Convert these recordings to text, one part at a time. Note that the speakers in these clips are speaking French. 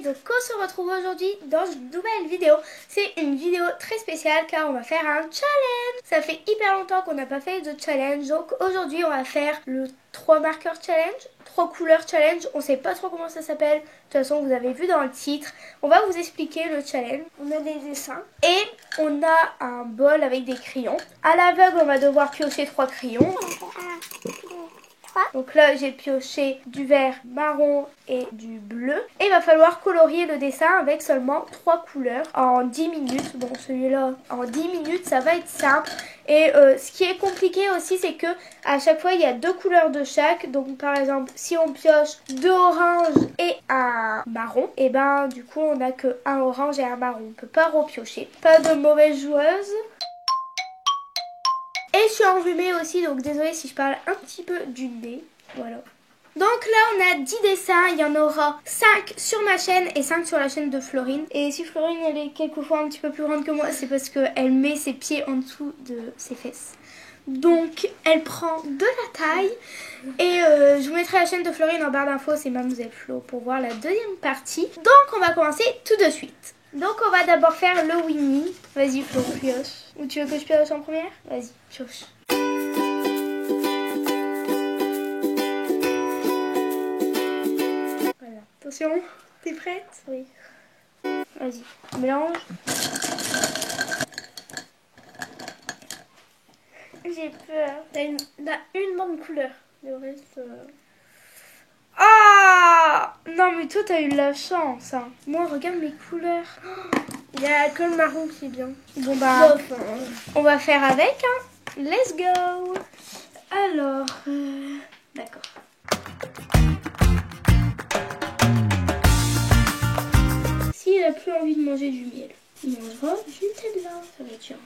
donc on se retrouve aujourd'hui dans une nouvelle vidéo. C'est une vidéo très spéciale car on va faire un challenge. Ça fait hyper longtemps qu'on n'a pas fait de challenge, donc aujourd'hui on va faire le 3 marqueurs challenge, 3 couleurs challenge. On sait pas trop comment ça s'appelle, de toute façon vous avez vu dans le titre. On va vous expliquer le challenge. On a des dessins et on a un bol avec des crayons. À l'aveugle on va devoir piocher 3 crayons. Donc là j'ai pioché du vert, marron et du bleu. Et il va falloir colorier le dessin avec seulement 3 couleurs en 10 minutes. Bon, celui-là en 10 minutes ça va être simple. Et ce qui est compliqué aussi c'est que à chaque fois il y a 2 couleurs de chaque. Donc par exemple si on pioche 2 oranges et un marron, et ben du coup on n'a que un orange et un marron. On peut pas repiocher. Pas de mauvaise joueuse. Et je suis enrhumée aussi, donc désolée si je parle un petit peu du nez. Voilà. Donc là on a 10 dessins, il y en aura 5 sur ma chaîne et 5 sur la chaîne de Florine. Et si Florine elle est quelquefois un petit peu plus grande que moi, c'est parce qu'elle met ses pieds en dessous de ses fesses. Donc elle prend de la taille. Et je vous mettrai la chaîne de Florine en barre d'infos, c'est Mademoiselle Flo, pour voir la deuxième partie. Donc on va commencer tout de suite. Donc on va d'abord faire le Winnie. Vas-y Flo, pioche. Ou tu veux que je pioche en première? Vas-y, pioche. Voilà. Attention, t'es prête? Oui. Vas-y, mélange. J'ai peur. T'as une bonne couleur. Le reste... Ah non mais toi t'as eu de la chance hein. Moi regarde mes couleurs. Il y a que le marron qui est bien. Bon bah on va faire avec hein. Let's go. Alors d'accord. S'il a plus envie de manger du miel, il mangera du Nutella. Ça va être super.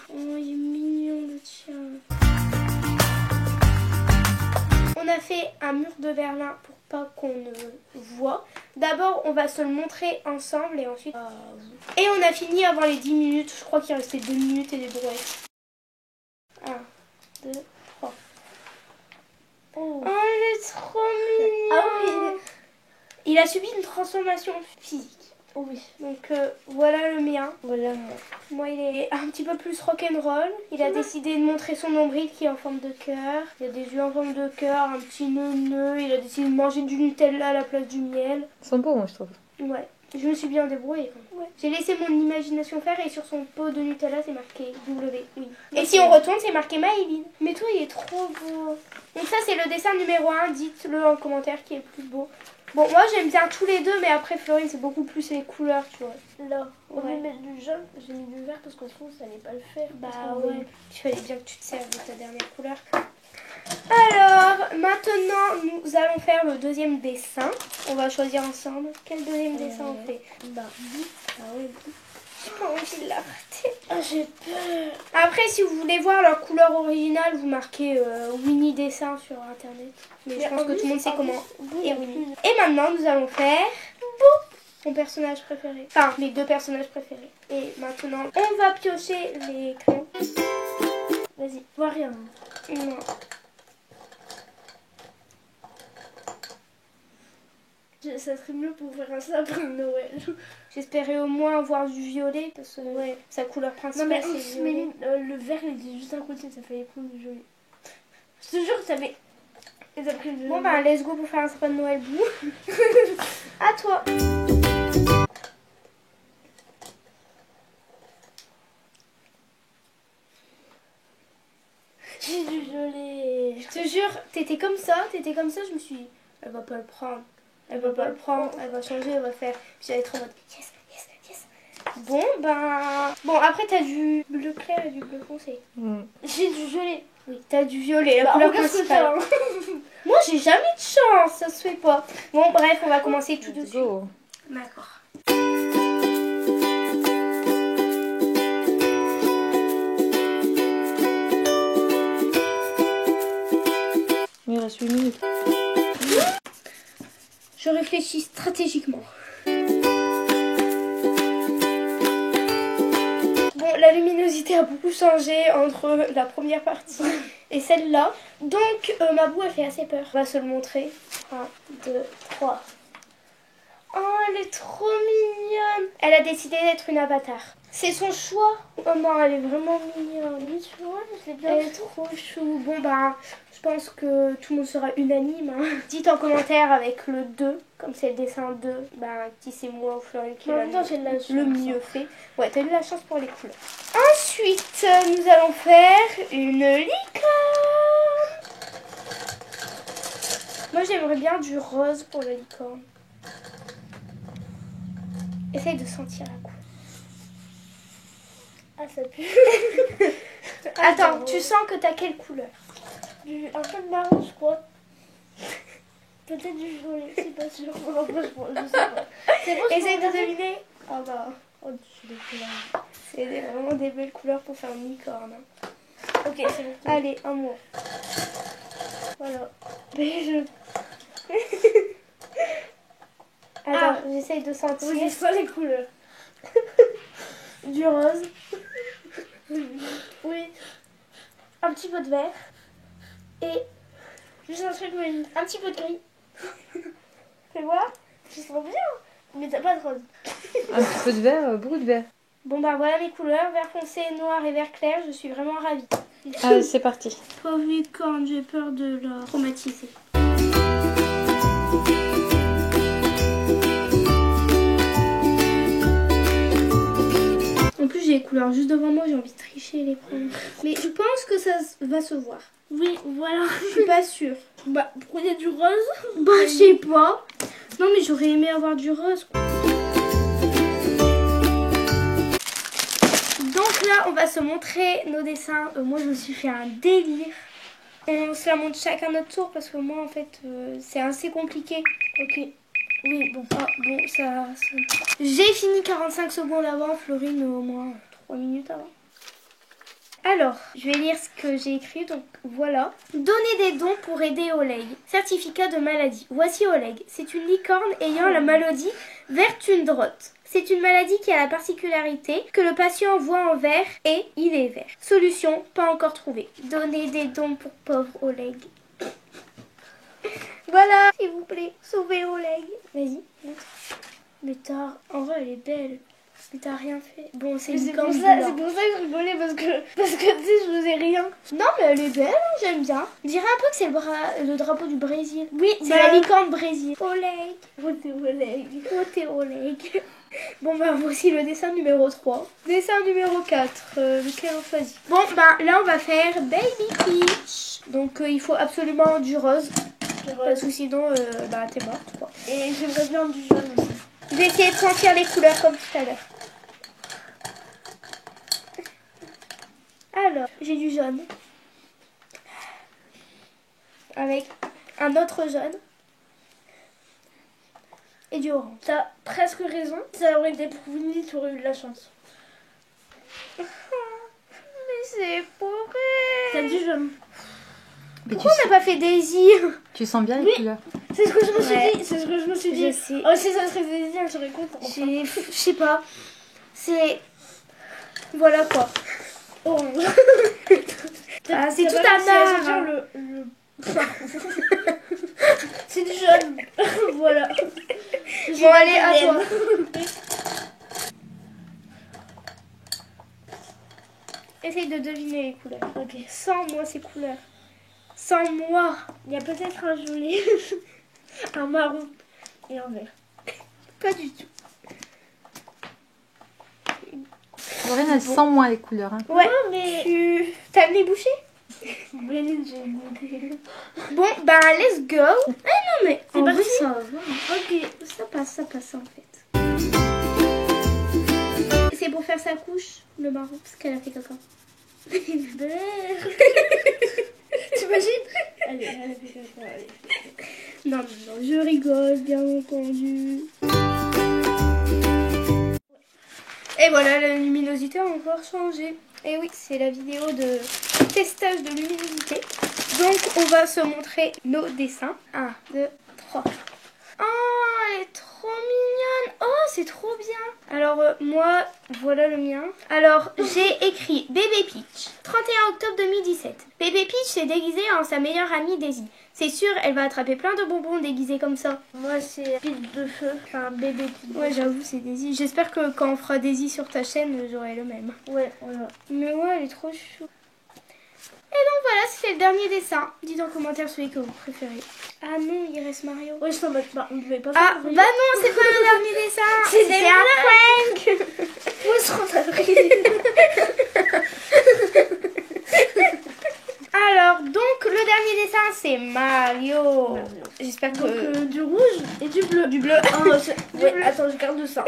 Oh il est mignon le tien. On a fait un mur de Berlin pour pas qu'on ne voit. D'abord, on va se le montrer ensemble et ensuite... Et on a fini avant les 10 minutes. Je crois qu'il restait 2 minutes et des brouettes. 1, 2, 3. Oh, il est trop mignon. Ah oui. Il a subi une transformation physique. Oh oui. Donc voilà le mien. Voilà moi. Moi il est un petit peu plus rock'n'roll. Il a décidé de montrer son nombril qui est en forme de cœur. Il a des yeux en forme de cœur, un petit nœud. Il a décidé de manger du Nutella à la place du miel. Ils sont beaux moi je trouve. Ouais. Je me suis bien débrouillée. Ouais. J'ai laissé mon imagination faire et sur son pot de Nutella c'est marqué W. Oui. Et si on retourne c'est marqué Maëline. Mais toi il est trop beau. Donc ça c'est le dessin numéro 1. Dites-le en commentaire qui est le plus beau. Bon, moi j'aime bien tous les deux, mais après Florine c'est beaucoup plus les couleurs, tu vois. Là, on va mettre du jaune, j'ai mis du vert parce qu'au fond ça n'allait pas le faire. Bah ouais, il fallait bien que tu te serves de ta dernière couleur. Alors, maintenant nous allons faire le deuxième dessin. On va choisir ensemble. Quel deuxième dessin on fait? Bah, ah oui. J'ai pas envie de l'arrêter. Ah, j'ai peur. Après, si vous voulez voir leur couleur originale, vous marquez Winnie dessin sur internet. Mais je pense que tout le monde sait comment est Winnie. Et maintenant, nous allons faire mon personnage préféré. Enfin, mes 2 personnages préférés. Et maintenant, on va piocher les crayons. Vas-y, vois rien. Non. Ça serait mieux pour faire un sapin de Noël. J'espérais au moins voir du violet parce que ouais, sa couleur principale c'est violet. Le vert il était juste à côté, ça fallait prendre du violet. Je te jure que ça fait... Bon bah let's go pour faire un sapin de Noël bleu. À toi. J'ai du violet. Je te jure, t'étais comme ça, je me suis dit, elle va pas le prendre. Elle va pas le prendre, elle va changer, elle va faire. Puis j'allais être en mode yes, yes, yes. Bon, ben. Bon, après t'as du bleu clair et du bleu foncé. J'ai du violet. Oui, t'as du violet, la couleur principale. Moi, j'ai jamais de chance, ça se fait pas. Bon, bref, on va commencer tout de suite. D'accord. Il reste 8 minutes. Je réfléchis stratégiquement. Bon, la luminosité a beaucoup changé entre la première partie et celle-là. Donc, ma boue, elle fait assez peur. On va se le montrer. 1, 2, 3. Oh, elle est trop mignonne. Elle a décidé d'être une avatar. C'est son choix. Oh non, elle est vraiment mignonne. Oui, tu vois, je l'ai bien Elle est trop chou. Bon, bah, je pense que tout le monde sera unanime. Hein. Dites en commentaire avec le 2, comme c'est le dessin 2, bah, si c'est moi ou Florine qui En l'a même temps, j'ai de la chance, le mieux fait. Ouais, t'as eu de la chance pour les couleurs. Ensuite, nous allons faire une licorne. Moi, j'aimerais bien du rose pour la licorne. Essaye de sentir la couleur. Ah, ça pue. Attends, tu sens que t'as quelle couleur? Un peu de marron, je crois. Peut-être du violet, c'est pas sûr. Je sais pas. C'est bon, Essaye de deviner. Ah bah, oh, je suis des couleurs. C'est vraiment des belles couleurs pour faire une licorne. Hein. Ok, c'est bon. Allez, un mot. Voilà. Attends, j'essaye de sentir. Oui, c'est pas les couleurs. Du rose, Oui, un petit peu de vert et juste un truc, mais un petit peu de gris. Fais voir. je sens bien. Mais t'as pas de rose. Un petit peu de vert, beaucoup de vert. Bon bah voilà mes couleurs, vert foncé, noir et vert clair, je suis vraiment ravie. Allez, c'est parti. Pauvre licorne, j'ai peur de la traumatiser. En plus j'ai les couleurs juste devant moi, j'ai envie de tricher et les prendre. Mais je pense que ça va se voir. Oui, voilà. Je suis pas sûre. Bah, prenez du rose. Bah je sais pas. Non mais j'aurais aimé avoir du rose. Donc là on va se montrer nos dessins. Moi je me suis fait un délire. On se la montre chacun notre tour parce que moi en fait c'est assez compliqué. Ok. Oui, bon. Ah, bon ça... J'ai fini 45 secondes avant, Florine au moins 3 minutes avant. Alors, je vais lire ce que j'ai écrit, donc voilà. Donner des dons pour aider Oleg. Certificat de maladie. Voici Oleg. C'est une licorne ayant la maladie Vertundrot. C'est une maladie qui a la particularité que le patient voit en vert et il est vert. Solution, pas encore trouvée. Donner des dons pour pauvre Oleg. Voilà, s'il vous plaît, sauvez Oleg. Vas-y, montre. Mais en vrai, elle est belle. Mais t'as rien fait. Bon, c'est une C'est licorne pour ça blanche. que je rigolais parce que tu sais, je faisais rien. Non, mais elle est belle, hein, j'aime bien. On dirait un peu que c'est le drapeau du Brésil. Oui, C'est la licorne Brésil. Oleg. Votez Oleg. Votez Oleg. Bon, bah, voici le dessin numéro 3. Dessin numéro 4. Lequel on choisit? Bon, bah, là, on va faire Baby Peach. Donc, il faut absolument du rose. Parce que sinon, bah, t'es morte, quoi. Et j'aimerais bien du jaune aussi. Je vais essayer de sentir les couleurs comme tout à l'heure. Alors, j'ai du jaune. Avec un autre jaune. Et du orange. T'as presque raison. Ça aurait été pour une tu aurais eu de la chance. Mais c'est pourri. T'as du jaune. Mais Pourquoi on n'a pas fait Daisy? tu sens bien les couleurs. C'est ce que je me suis Ouais. dit. C'est ce que je me suis dit. Je sais. Oh, si ça serait des idées, elle serait contente. Je sais pas. C'est... Voilà quoi. Orange. Ah, c'est T'as tout pas à réussi à part. sentir le... C'est du jaune. Voilà. Bon, allez, à toi. Essaye de deviner les couleurs. Ok. Sans moi ces couleurs. Sans moi. Il y a peut-être un joli, un marron et un vert. Pas du tout. Florine, elle sent moins les couleurs. Hein. Ouais, Non, mais... T'as le nez bouché? Bon, bah let's go. Ah non, mais C'est en parti. vrai, ça va. Ok, ça passe en fait. C'est pour faire sa couche, le marron, parce qu'elle a fait caca. T'imagines? Allez, elle a fait ça, allez. Non, je rigole, bien entendu. Et voilà, la luminosité a encore changé. Et oui, c'est la vidéo de testage de luminosité. Donc, on va se montrer nos dessins. 1, 2, 3. Oh, elle est trop mignonne. Oh, c'est trop bien. Alors, moi, voilà le mien. Alors, j'ai écrit Bébé Peach. 31 octobre 2017. Bébé Peach s'est déguisée en sa meilleure amie Daisy. C'est sûr, elle va attraper plein de bonbons déguisés comme ça. Moi, c'est pile de feu. Enfin, un bébé pile de Ouais, feu. j'avoue, c'est Daisy. J'espère que quand on fera Daisy sur ta chaîne, j'aurai le même. Ouais, voilà. Mais ouais, elle est trop chou. Et donc voilà, c'était le dernier dessin. Dites en commentaire celui que vous préférez. Ah non, il reste Mario. Ouais, je t'en mets pas. On devait pas Ah, faire. bah non, c'est pas le dernier dessin. C'était un prank. Moi, je rentre après. Alors, donc, le dernier dessin, c'est Mario. J'espère que... Donc, du rouge et du bleu. Du bleu. Oh, ouais, bleu. attends, je garde ça.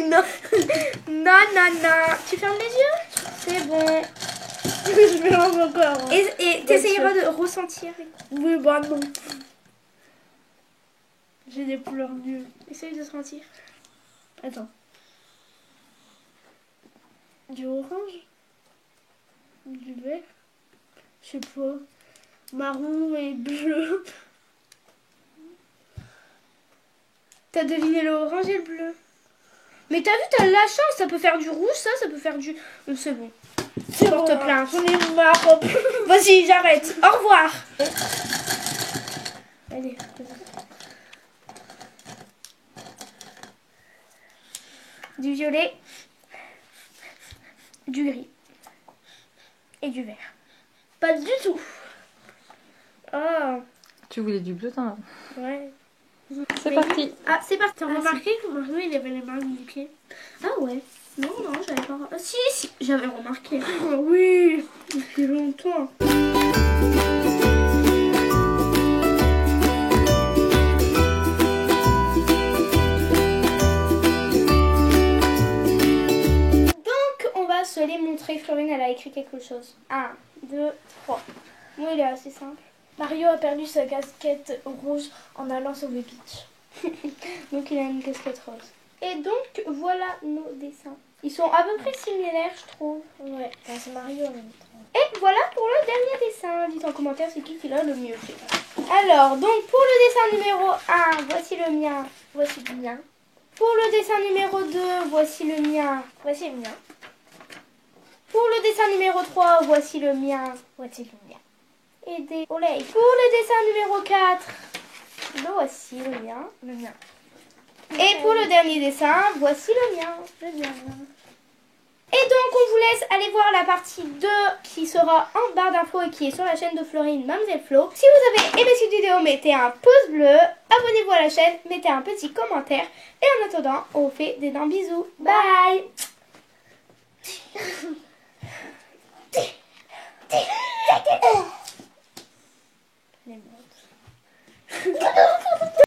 Non. Non, non, non. Tu fermes les yeux? C'est bon. Je mélange encore. Hein. Et t'essayeras de ressentir. Oui, bah non. J'ai des couleurs nulles. Essaye de sentir. Attends. Du orange. Du vert. Je sais pas. Marron et bleu. T'as deviné le orange et le bleu. Mais t'as vu, t'as la chance. Ça peut faire du rouge, ça peut faire du... C'est bon. C'est Porte bon, plainte. j'en ai marre. Vas-y, j'arrête. Au revoir. Allez. Du violet. Du gris. Et du vert. Pas du tout. Oh. Tu voulais du bleu, t'en as. Ouais. C'est Mais- parti. Ah, c'est parti. T'as remarqué que Mario, il avait les mains niquées? Ah ouais. Non, non, j'avais pas... Ah, si, si, j'avais remarqué. Oh, oui. Depuis longtemps. Donc, on va se les montrer. Florine, elle a écrit quelque chose. 1, 2, 3. Moi, il est assez simple. Mario a perdu sa casquette rouge en allant sauver Peach. Donc, il a une casquette rose. Et donc, voilà nos dessins. Ils sont à peu près similaires, je trouve. Ouais, enfin, c'est Mario en même temps. Et voilà pour le dernier dessin. Dites en commentaire c'est qui l'a le mieux fait. Alors, donc pour le dessin numéro 1, voici le mien. Voici le mien. Pour le dessin numéro 2, voici le mien. Voici le mien. Pour le dessin numéro 3, voici le mien. Voici le mien. Et des oreilles. Pour le dessin numéro 4, voici le mien. Le mien. Et pour le dernier dessin, voici le mien. Le mien. Et donc, on vous laisse aller voir la partie 2 qui sera en barre d'infos et qui est sur la chaîne de Florine, Mademoiselle Flo. Si vous avez aimé cette vidéo, mettez un pouce bleu, abonnez-vous à la chaîne, mettez un petit commentaire. Et en attendant, on vous fait d'énormes bisous. Bye. Les montres.